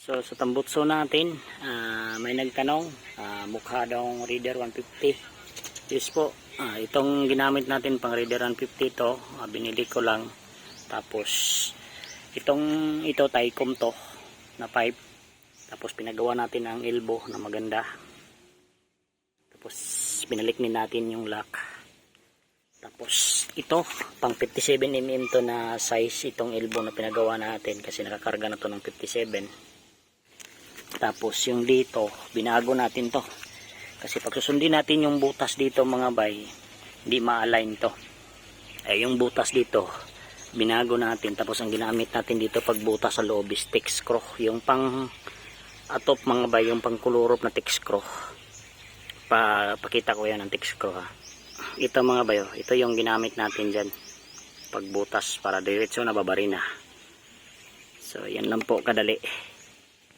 So sa tambutso natin, may nagtanong, mukha daw Raider 150. Yes po, itong ginamit natin pang Raider 150 to, binili ko lang. Tapos ito Tycom to na pipe. Tapos pinagawa natin ang elbow na maganda. Tapos pinalik din natin yung lock. Tapos ito pang 57mm to na size, itong elbow na pinagawa natin kasi nakakarga na to ng 57. Tapos yung dito binago natin to kasi pag susundin natin yung butas dito mga bay, hindi ma-align to. Yung butas dito binago natin. Tapos ang ginamit natin dito pag butas sa loob is thick screw, yung pang atop mga bay, yung pang kulurop na thick screw. Pakita ko yan ang thick screw ha. Ito mga bayo, ito yung ginamit natin dyan pag butas para diretso na babari na. So yan lang po kadali.